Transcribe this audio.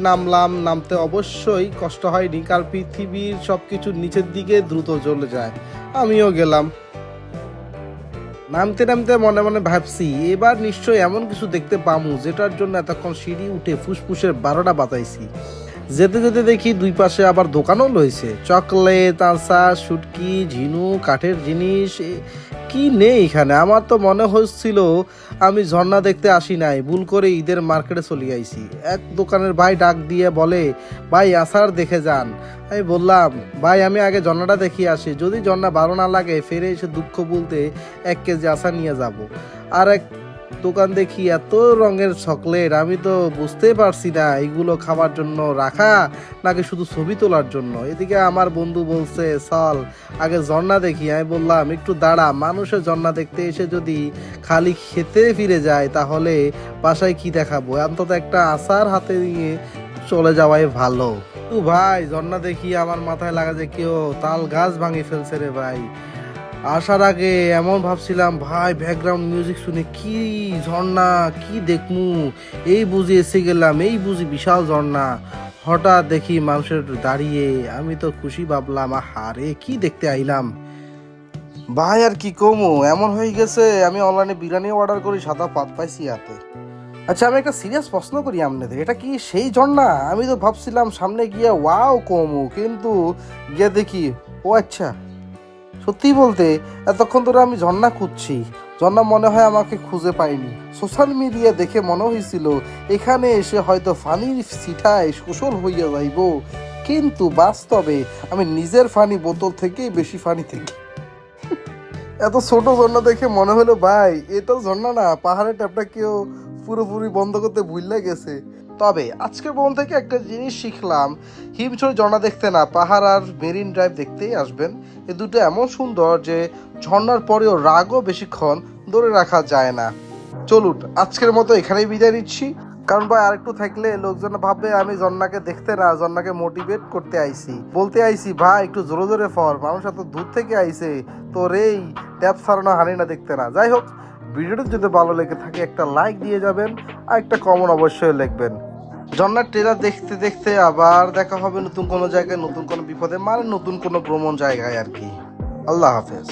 নামলাম, নামতে অবশ্যই কষ্ট হয়নি, কারণ পৃথিবীর সবকিছু নিচের দিকে দ্রুত চলে যায়। আমিও গেলাম। নামতে নামতে মনে মনে ভাবছি এবার নিশ্চয়ই এমন কিছু দেখতে পামু যেটার জন্য এতক্ষণ সিঁড়ি উঠে ফুসফুসের 12টা বাজাইছি। যেতে যেতে দেখি দুই পাশে আবার দোকানও রয়েছে, চকলেট, আচার, শুটকি, ঝিনু, কাঠের জিনিস, কি নেই এখানে। আমার তো মনে হচ্ছিল আমি ঝর্ণা দেখতে আসি নাই, ভুল করে ঈদের মার্কেটে চলে আইছি। এক দোকানের ভাই ডাক দিয়ে বলে, ভাই আচার দেখে যান। আমি বললাম, ভাই আমি আগে ঝর্ণাটা দেখিয়ে আসি, যদি ঝর্ণা ভালো না লাগে ফিরে এসে দুঃখ বলতে 1 কেজি আচার নিয়ে যাব। আর এক দোকান দেখি এত রঙের চকলেট, আমি তো বুঝতেই পারছি না এগুলো খাবার জন্য রাখা নাকি শুধু ছবি তোলার জন্য। এদিকে আমার বন্ধু বলছে, চল আগে ঝর্ণা দেখি। আমি বললাম, একটু দাঁড়া, মানুষের ঝর্ণা দেখতে এসে যদি খালি খেতে ফিরে যায় তাহলে বাসায় কি দেখাবো, অন্তত একটা আচার হাতে নিয়ে চলে যাওয়াই ভালো। তো ভাই ঝর্ণা দেখি আমার মাথায় লাগা যে কেউ তাল গাছ ভাঙি ফেলছে রে ভাই। আসার আগে এমন ভাবছিলাম, ভাই ব্যাকগ্রাউন্ড মিউজিক শুনে কি ঝর্ণা, কি দেখমু, এই বুঝি এসে গেলাম, এই বুঝি বিশাল ঝর্ণা। হঠাৎ দেখি মানুষের দাঁড়িয়ে, আমি তো খুশি ভাবলাম, আহারে কি দেখতে আইলাম। ভাই আর কি কমু, এমন হয়ে গেছে আমি অনলাইনে বিরিয়ানি অর্ডার করি, সাদা পাত পাইছি হাতে। আচ্ছা আমি একটা সিরিয়াস প্রশ্ন করি আপনাদের, এটা কি সেই ঝর্ণা? আমি তো ভাবছিলাম সামনে গিয়ে ওয়াও কমু, কিন্তু গিয়ে দেখি ও আচ্ছা। সত্যি বলতে এতক্ষণ ধরে আমি ঝর্ণা খুঁজছি, ঝর্ণা মনে হয় আমাকে খুঁজে পাইনি। সোশ্যাল মিডিয়া দেখে মনে হয়েছিল এখানে এসে হয়তো ফানির সিটায় শোষণ হইয়া যাইব, কিন্তু বাস্তবে আমি নিজের ফানি বোতল থেকেই বেশি ফানি থেকে। এত ছোট ঝর্ণা দেখে মনে হলো, ভাই এটা ঝর্ণা না, পাহাড়ের ট্যাপটা কেউ পুরোপুরি বন্ধ করতে ভুলে গেছে। তবে আজকের বোন থেকে একটা জিনিস শিখলাম, হিমছড়ি ঝর্ণা দেখতে না পাহাড় আর মেরিন ড্রাইভ দেখতেই আসবেন। এ দুটো এমন সুন্দর যে ঝর্ণার পরেও রাগও বেশিক্ষণ ধরে রাখা যায় না। চলুন আজকের মতো এখানেই বিদায় নিচ্ছি, কারণ ভাই আরেকটু থাকলে লোকজন ভাববে আমি ঝর্ণাকে দেখতে না, ঝর্ণাকে মোটিভেট করতে আইছি, বলতে আইছি ভাই একটু জোরে জোরে ফর, মানুষ এত দূর থেকে আইছে তোর এই ট্যাপ সারানো হানি না দেখতে না। যাই হোক, ভিডিওটি যদি ভালো লেগে থাকে একটা লাইক দিয়ে যাবেন, আর একটা কমেন্ট অবশ্যই লিখবেন। ঝর্ণার ট্রেলার দেখতে দেখতে আবার দেখা হবে নতুন কোনো জায়গায়, নতুন কোনো বিপদে, মানে নতুন কোনো ভ্রমণ জায়গায় আর কি। আল্লাহ হাফেজ।